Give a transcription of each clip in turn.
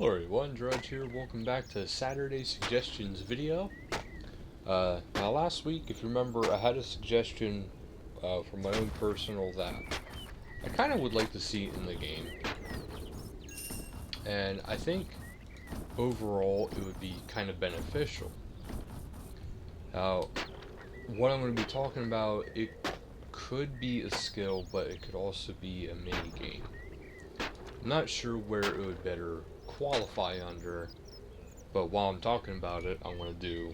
Hello everyone, Drudge here. Welcome back to Saturday Suggestions video. Now last week, if you remember, I had a suggestion from my own personal that I kind of would like to see in the game. And I think overall it would be kind of beneficial. Now, what I'm going to be talking about, it could be a skill, but it could also be a mini game. I'm not sure where it would better qualify under, but while I'm talking about it, I'm going to do,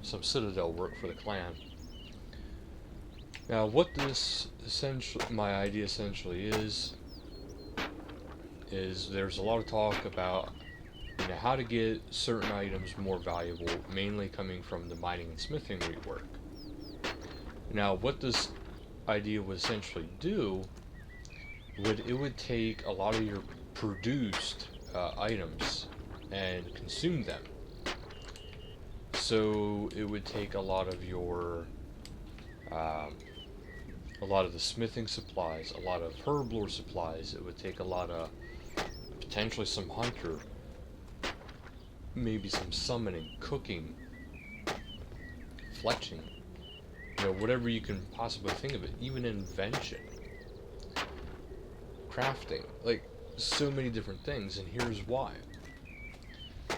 some Citadel work for the clan. Now, what this my idea essentially is there's a lot of talk about, how to get certain items more valuable, mainly coming from the mining and smithing rework. Now, what this idea would essentially do, would take a lot of your produced items and consume them. So it would take a lot of your, a lot of the smithing supplies, a lot of herb lore supplies. It would take a lot of potentially some hunter, maybe some summoning, cooking, fletching, whatever you can possibly think of it, even invention, crafting, like so many different things. And here's why.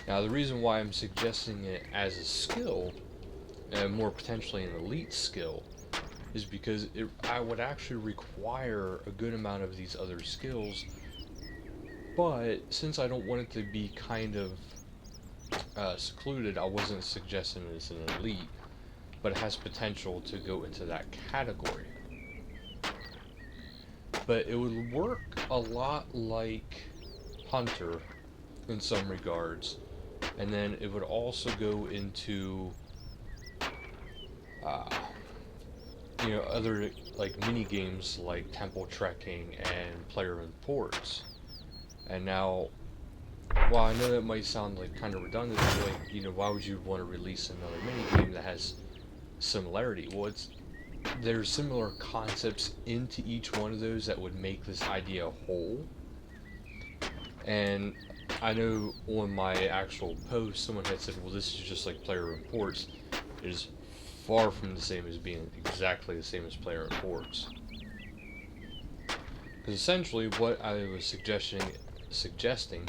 Now, the reason why I'm suggesting it as a skill, and more potentially an elite skill, is because I would actually require a good amount of these other skills, but since I don't want it to be kind of secluded, I wasn't suggesting it as an elite, but it has potential to go into that category. But it would work a lot like Hunter in some regards, and then it would also go into other like mini games like temple trekking and player imports. And now, while I know that might sound like kind of redundant, like, why would you want to release another mini game that has similarity? Well, there's similar concepts into each one of those that would make this idea whole. And I know on my actual post, someone had said, well, this is just like player imports. It is far from the same as being exactly the same as player imports. Because essentially what I was suggesting,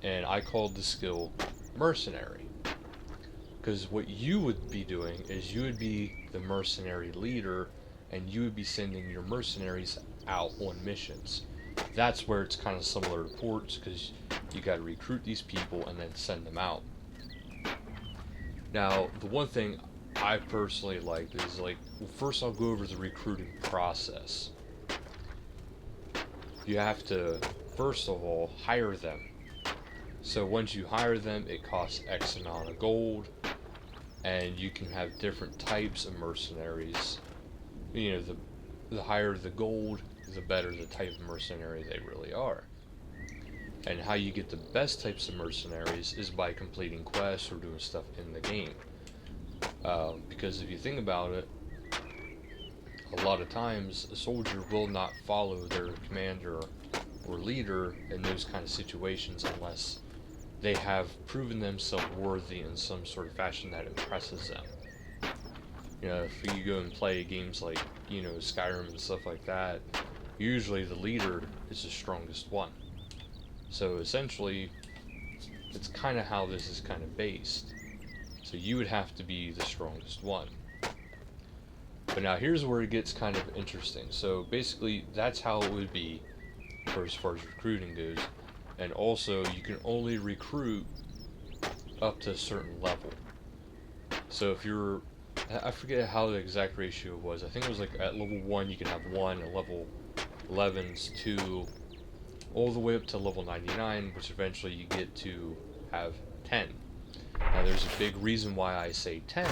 and I called the skill Mercenary. Because what you would be doing is you would be the mercenary leader, and you would be sending your mercenaries out on missions. That's where it's kind of similar to ports, because you got to recruit these people and then send them out. Now, the one thing I personally like is first I'll go over the recruiting process. You have to, first of all, hire them. So once you hire them, it costs X amount of gold, and you can have different types of mercenaries. The higher the gold, the better the type of mercenary they really are. And how you get the best types of mercenaries is by completing quests or doing stuff in the game. Because if you think about it, a lot of times a soldier will not follow their commander or leader in those kind of situations unless they have proven themselves worthy in some sort of fashion that impresses them. If you go and play games like, Skyrim and stuff like that, usually the leader is the strongest one. So essentially, it's kind of how this is kind of based. So you would have to be the strongest one. But now here's where it gets kind of interesting. So basically, that's how it would be for as far as recruiting goes. And also, you can only recruit up to a certain level. So if you're, I forget how the exact ratio was. I think it was like at level 1 you can have 1, at level 11's 2, all the way up to level 99, which eventually you get to have 10. Now there's a big reason why I say 10.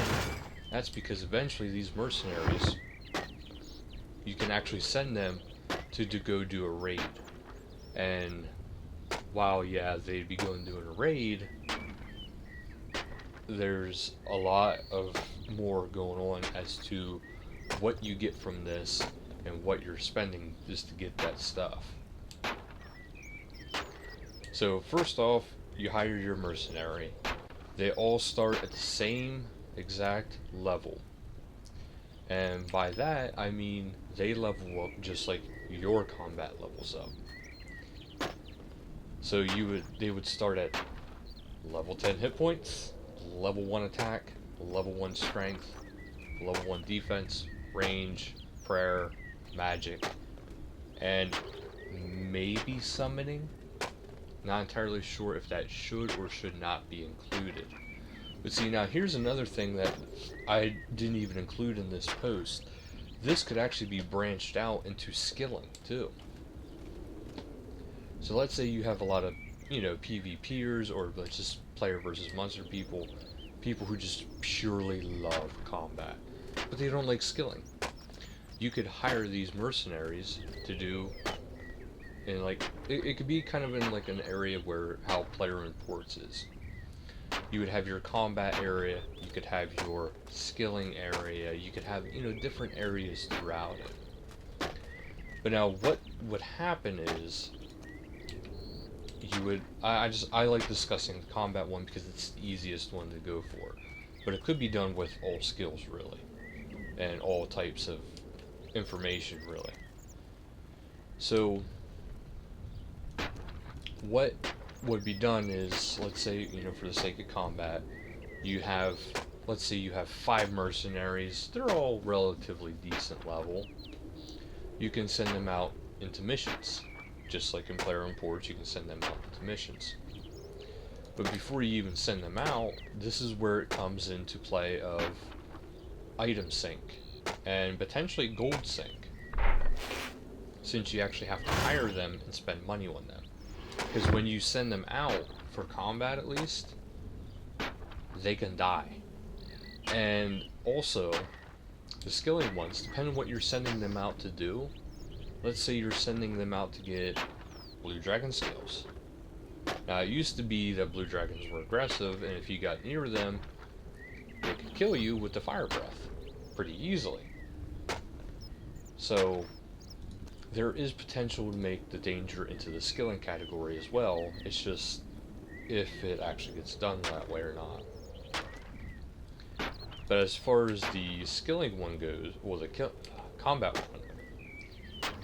That's because eventually these mercenaries, you can actually send them to go do a raid. And while, yeah, they'd be going doing a raid, there's a lot of more going on as to what you get from this and what you're spending just to get that stuff. So first off, you hire your mercenary. They all start at the same exact level. And by that, I mean they level up just like your combat levels up. So they would start at level 10 hit points, level 1 attack, level 1 strength, level 1 defense, range, prayer, magic, and maybe summoning. Not entirely sure if that should or should not be included. But see, now here's another thing that I didn't even include in this post. This could actually be branched out into skilling too. So let's say you have a lot of, PvPers, or let's just player versus monster people, people who just purely love combat, but they don't like skilling. You could hire these mercenaries to do, and like, it could be kind of in like an area where how player reports is. You would have your combat area, you could have your skilling area, you could have, different areas throughout it. But now what would happen is you would I like discussing the combat one because it's the easiest one to go for. But it could be done with all skills really. And all types of information really. So what would be done is, let's say, for the sake of combat, you have, let's say you have 5 mercenaries. They're all relatively decent level. You can send them out into missions. Just like in player reports, you can send them out into missions. But before you even send them out, this is where it comes into play of item sync and potentially gold sync, since you actually have to hire them and spend money on them. Because when you send them out, for combat at least, they can die. And also, the skilling ones, depending on what you're sending them out to do, let's say you're sending them out to get blue dragon skills. Now, it used to be that blue dragons were aggressive, and if you got near them, they could kill you with the fire breath pretty easily. So there is potential to make the danger into the skilling category as well. It's just if it actually gets done that way or not. But as far as the skilling one goes, well, the combat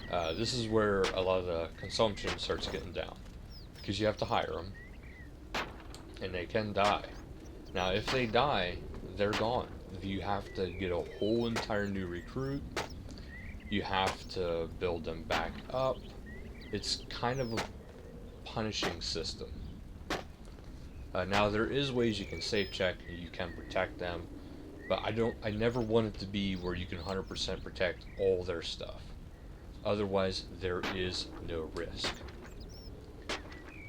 one, this is where a lot of the consumption starts getting down, because you have to hire them, and they can die. Now, if they die, they're gone. You have to get a whole entire new recruit. You have to build them back up. It's kind of a punishing system. Now, there is ways you can safe check and you can protect them, but I never want it to be where you can 100% protect all their stuff. Otherwise, there is no risk.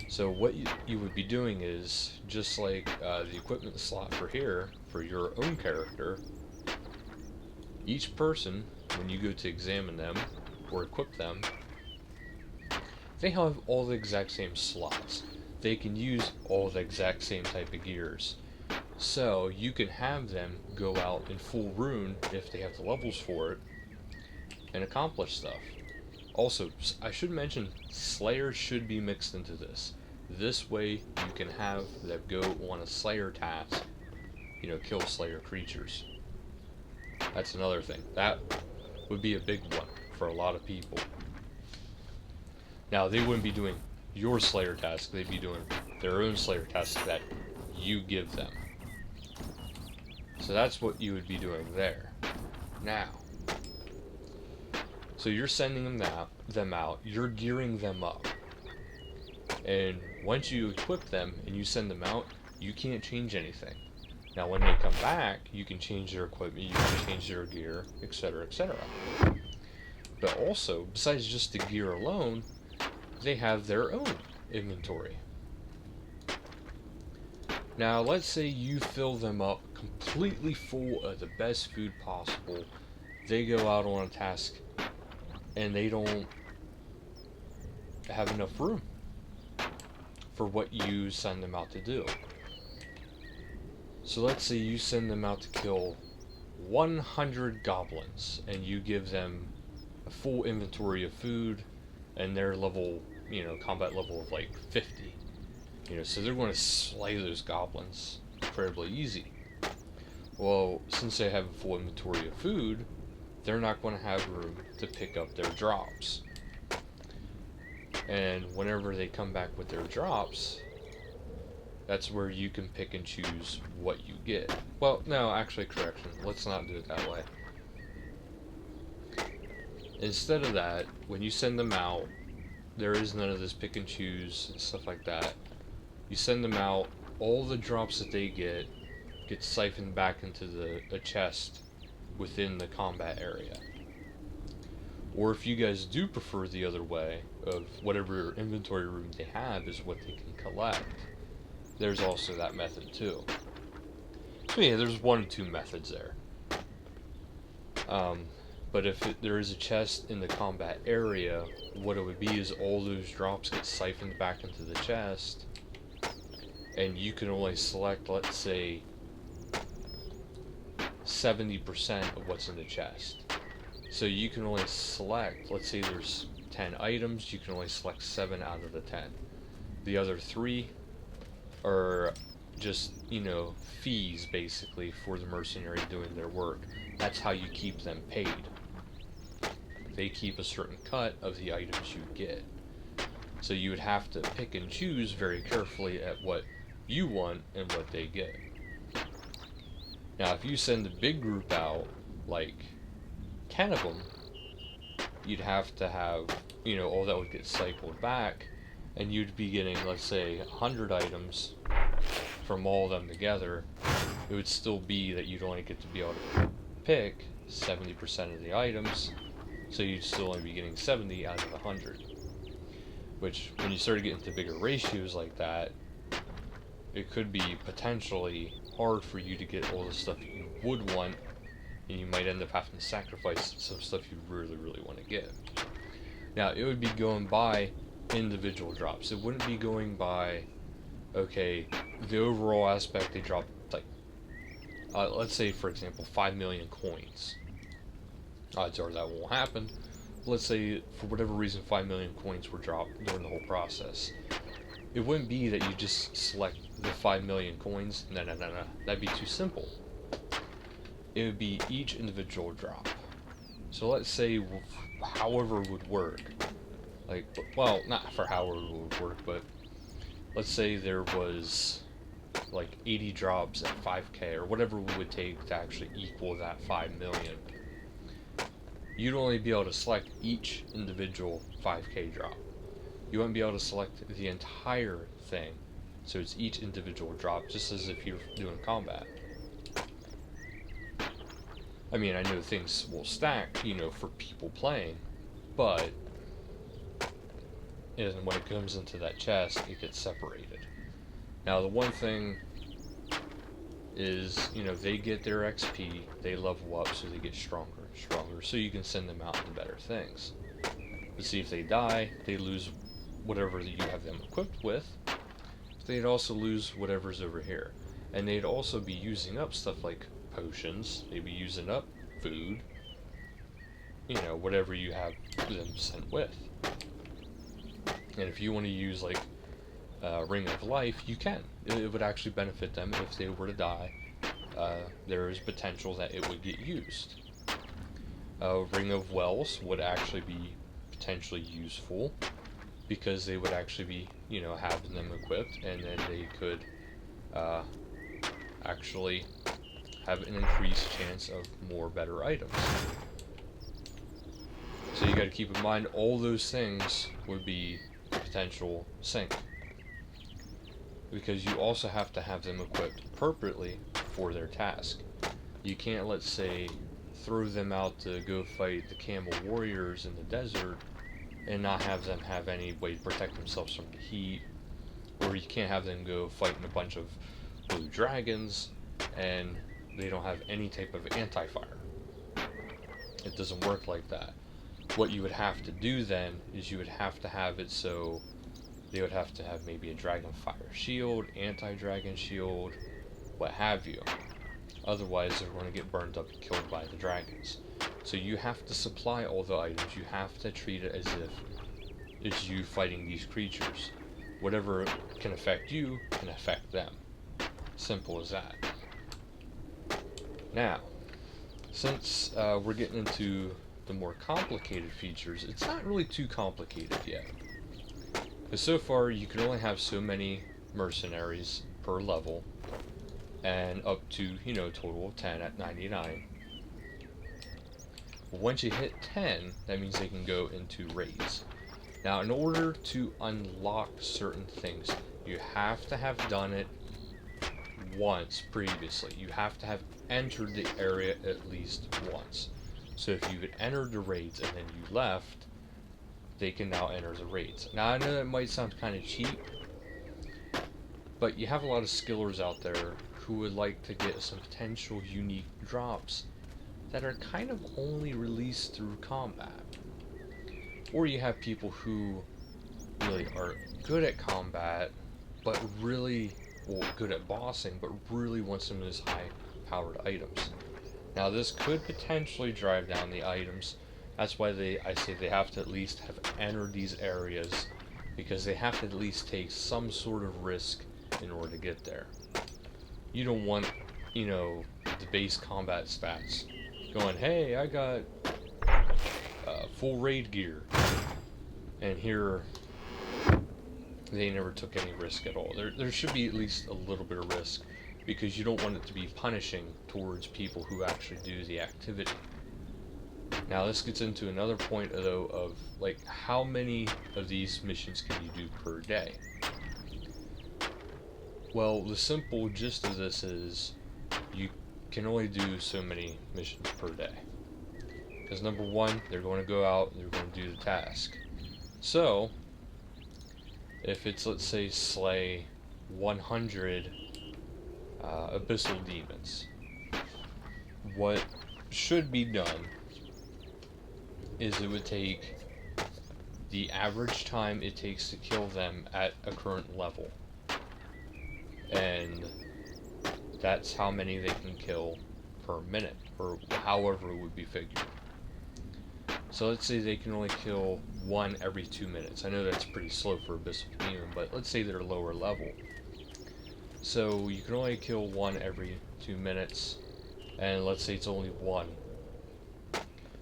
So what you would be doing is, just like the equipment slot for here, for your own character, each person, when you go to examine them or equip them, they have all the exact same slots. They can use all the exact same type of gears. So you can have them go out in full rune if they have the levels for it and accomplish stuff. Also, I should mention, Slayer should be mixed into this. This way you can have them go on a Slayer task, kill Slayer creatures. That's another thing. That would be a big one for a lot of people. Now, they wouldn't be doing your Slayer task, they'd be doing their own Slayer task that you give them. So that's what you would be doing there. Now, so you're sending them out, you're gearing them up. And once you equip them and you send them out, you can't change anything. Now, when they come back, you can change their equipment, you can change their gear, etc., etc. But also, besides just the gear alone, they have their own inventory. Now, let's say you fill them up completely full of the best food possible. They go out on a task and they don't have enough room for what you send them out to do. So let's say you send them out to kill 100 goblins and you give them a full inventory of food and their level, combat level of like 50. So they're going to slay those goblins incredibly easy. Well, since they have a full inventory of food, they're not going to have room to pick up their drops. And whenever they come back with their drops, that's where you can pick and choose what you get. Well, no, actually, correction. Let's not do it that way. Instead of that, when you send them out, there is none of this pick and choose and stuff like that. You send them out, all the drops that they get siphoned back into the chest within the combat area. Or if you guys do prefer the other way, of whatever inventory room they have is what they can collect, there's also that method too. So yeah, there's one of two methods there. But if there is a chest in the combat area, what it would be is all those drops get siphoned back into the chest, and you can only select, let's say, 70% of what's in the chest. So you can only select, let's say there's 10 items, you can only select 7 out of the 10. The other 3 are just, fees basically for the mercenary doing their work. That's how you keep them paid. They keep a certain cut of the items you get. So you would have to pick and choose very carefully at what you want and what they get. Now, if you send a big group out, like 10 of them, you'd have to have, all that would get cycled back, and you'd be getting, let's say, 100 items from all of them together. It would still be that you'd only get to be able to pick 70% of the items, so you'd still only be getting 70 out of 100. Which, when you start getting to bigger ratios like that, it could be potentially hard for you to get all the stuff you would want, and you might end up having to sacrifice some stuff you really, really want to get. Now, it would be going by individual drops. It wouldn't be going by, okay, the overall aspect they dropped, like, let's say, for example, 5 million coins. Odds are that won't happen. Let's say, for whatever reason, 5 million coins were dropped during the whole process. It wouldn't be that you just select the 5 million coins. No. That'd be too simple. It would be each individual drop. So let's say, however it would work. Like, well, not for however it would work, but let's say there was like 80 drops at 5k, or whatever it would take to actually equal that 5 million. You'd only be able to select each individual 5k drop. You wouldn't be able to select the entire thing, so it's each individual drop, just as if you're doing combat. I mean, I know things will stack, for people playing, but when it comes into that chest, it gets separated. Now, the one thing is, they get their XP, they level up, so they get stronger and stronger, so you can send them out to better things. But see, if they die, they lose whatever you have them equipped with. They'd also lose whatever's over here. And they'd also be using up stuff like potions, they'd be using up food, whatever you have them sent with. And if you want to use, like, Ring of Life, you can. It would actually benefit them if they were to die. There is potential that it would get used. Ring of Wells would actually be potentially useful, because they would actually be, having them equipped, and then they could actually have an increased chance of more better items. So you got to keep in mind, all those things would be potential sync, because you also have to have them equipped appropriately for their task. You can't, let's say, throw them out to go fight the camel warriors in the desert and not have them have any way to protect themselves from the heat, or you can't have them go fighting a bunch of blue dragons and they don't have any type of anti-fire. It doesn't work like that. What you would have to do then is you would have to have it so they would have to have maybe a dragon fire shield, anti-dragon shield, what have you. Otherwise they're going to get burned up and killed by the dragons. So you have to supply all the items. You have to treat it as if it's you fighting these creatures. whatever can affect you can affect them. Simple as that. Now, since we're getting into the more complicated features, it's not really too complicated yet. Because so far, you can only have so many mercenaries per level, and up to, a total of 10 at 99. Once you hit 10, that means they can go into raids. Now, in order to unlock certain things, you have to have done it once previously. You have to have entered the area at least once. So if you had entered the raids and then you left, they can now enter the raids. Now, I know that might sound kind of cheap, but you have a lot of skillers out there who would like to get some potential unique drops that are kind of only released through combat. Or you have people who really are good at combat, but really, good at bossing, but really want some of those high-powered items. Now, this could potentially drive down the items. That's why I say they have to at least have entered these areas, because they have to at least take some sort of risk in order to get there. You don't want, the base combat stats going, hey, I got full raid gear, and here they never took any risk at all. There should be at least a little bit of risk, because you don't want it to be punishing towards people who actually do the activity. Now, this gets into another point, though, of how many of these missions can you do per day? Well, the simple gist of this is you can only do so many missions per day. Because number one, they're going to go out and they're going to do the task. So, if it's, let's say, slay 100 abyssal demons, what should be done is it would take the average time it takes to kill them at a current level. And that's how many they can kill per minute, or however it would be figured. So let's say they can only kill one every 2 minutes. I know that's pretty slow for Abyssal Demon, but let's say they're lower level. So you can only kill one every 2 minutes, and let's say it's only one.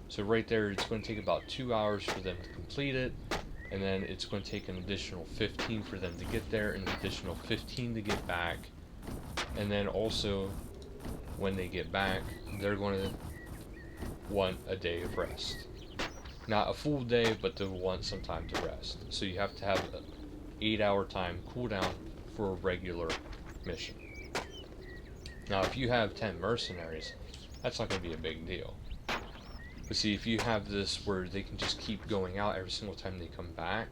So right there, it's going to take about 2 hours for them to complete it, and then it's going to take an additional 15 for them to get there, and an additional 15 to get back. And then also, when they get back, they're going to want a day of rest. Not a full day, but they'll want some time to rest. So you have to have an 8-hour time cooldown for a regular mission. Now, if you have 10 mercenaries, that's not going to be a big deal. But see, if you have this where they can just keep going out every single time they come back,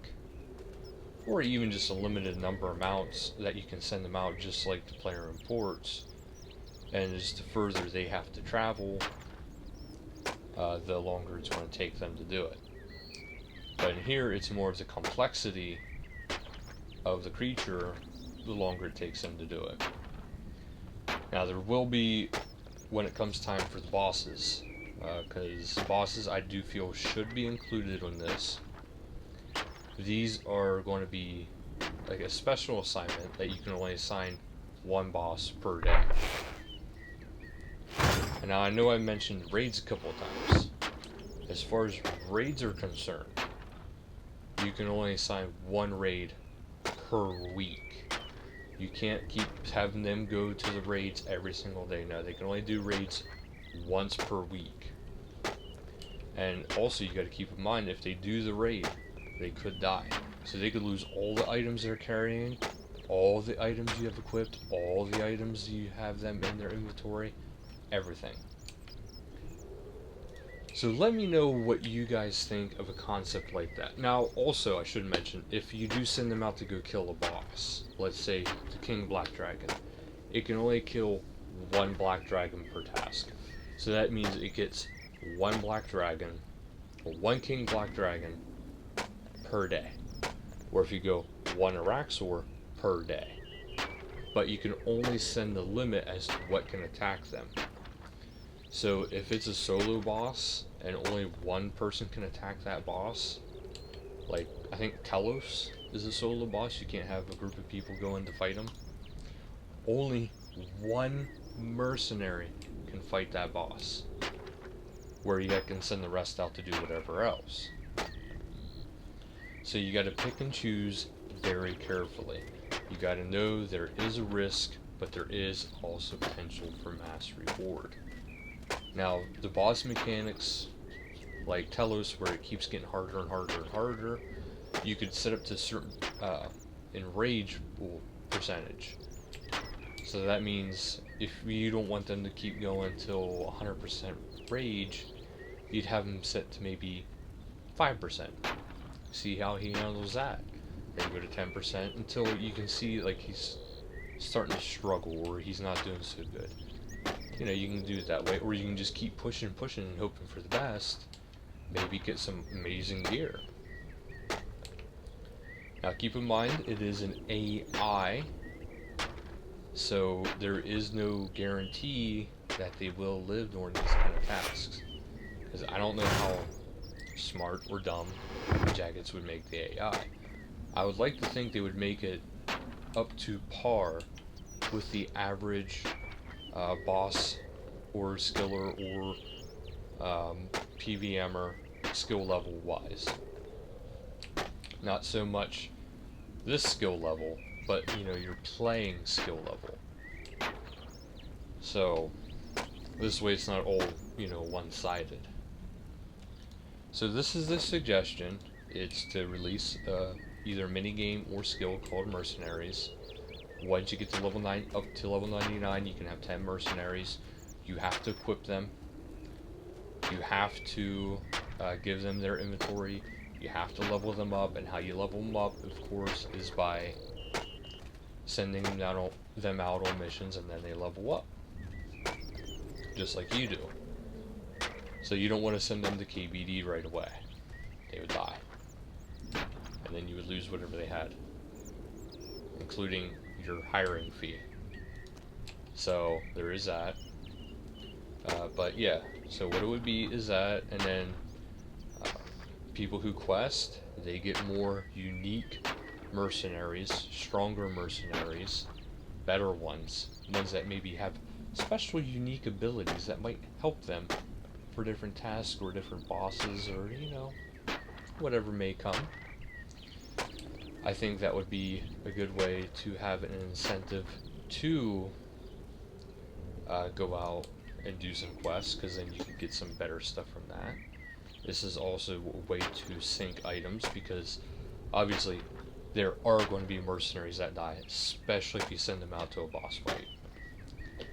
or even just a limited number of mounts that you can send them out just like the player imports, and just the further they have to travel, the longer it's going to take them to do it. But in here, it's more of the complexity of the creature, the longer it takes them to do it. Now, there will be, when it comes time for the bosses, because bosses I do feel should be included in this. These are going to be like a special assignment that you can only assign one boss per day. And now I know I mentioned raids a couple of times. As far as raids are concerned, you can only assign one raid per week. You can't keep having them go to the raids every single day. No, they can only do raids once per week. And also, you got to keep in mind, if they do the raid, they could die. So they could lose all the items they're carrying, all the items you have equipped, all the items you have them in their inventory, everything. So let me know what you guys think of a concept like that. Now, also, I should mention, if you do send them out to go kill a boss, let's say the King Black Dragon, it can only kill one Black Dragon per task. So that means it gets one Black Dragon, or one King Black Dragon per day. Or if you go one Araxor per day. But you can only send the limit as to what can attack them. So if it's a solo boss and only one person can attack that boss, like I think Telos is a solo boss. You can't have a group of people go in to fight him. Only one mercenary can fight that boss, where you can send the rest out to do whatever else. So you got to pick and choose very carefully. You got to know there is a risk, but there is also potential for mass reward. Now, the boss mechanics, like Telos, where it keeps getting harder and harder and harder, you could set up to certain enrage percentage. So that means if you don't want them to keep going till 100% rage, you'd have them set to maybe 5%. See how he handles that. Then go to 10% until you can see like he's starting to struggle or he's not doing so good. You know, you can do it that way, or you can just keep pushing and hoping for the best. Maybe get some amazing gear. Now keep in mind, it is an AI, so there is no guarantee that they will live during these kind of tasks. Because I don't know how smart or dumb Jaggeds would make the AI. I would like to think they would make it up to par with the average boss or skiller or PVMer skill level wise. Not so much this skill level, but you know, your playing skill level. So this way it's not all, you know, one-sided. So this is the suggestion. It's to release either minigame or skill called Mercenaries. Once you get to level 9, up to level 99, you can have 10 mercenaries. You have to equip them. You have to give them their inventory. You have to level them up, and how you level them up, of course, is by sending them out on missions, and then they level up. Just like you do. So you don't want to send them to KBD right away. They would die. And then you would lose whatever they had, including your hiring fee. So there is that. But yeah, so what it would be is that, and then people who quest, they get more unique mercenaries, stronger mercenaries, better ones that maybe have special unique abilities that might help them for different tasks or different bosses, or you know, whatever may come. I think that would be a good way to have an incentive to go out and do some quests, because then you can get some better stuff from that. This is also a way to sync items, because obviously there are going to be mercenaries that die, especially if you send them out to a boss fight.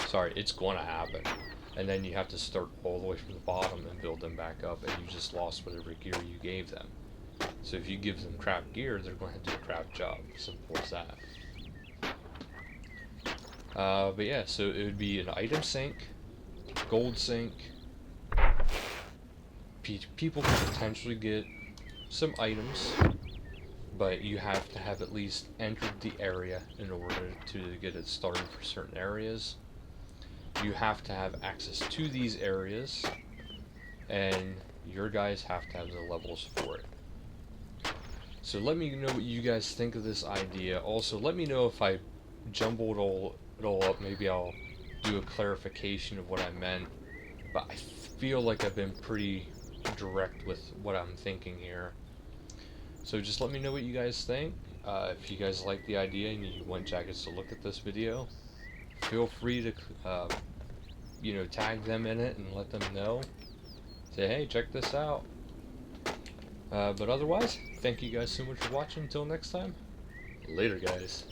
Sorry, it's going to happen. And then you have to start all the way from the bottom and build them back up, and you just lost whatever gear you gave them. So if you give them crap gear, they're going to do a crap job. Simple as that. But yeah, so it would be an item sync, gold sync. People can potentially get some items, but you have to have at least entered the area in order to get it started for certain areas. You have to have access to these areas, and your guys have to have the levels for it. So let me know what you guys think of this idea. Also, let me know if I jumbled it all up. Maybe I'll do a clarification of what I meant. But I feel like I've been pretty direct with what I'm thinking here. So just let me know what you guys think. If you guys like the idea and you want Jaggeds to look at this video, feel free to you know, tag them in it and let them know. Say, hey, check this out. But otherwise, thank you guys so much for watching. Until next time, later guys.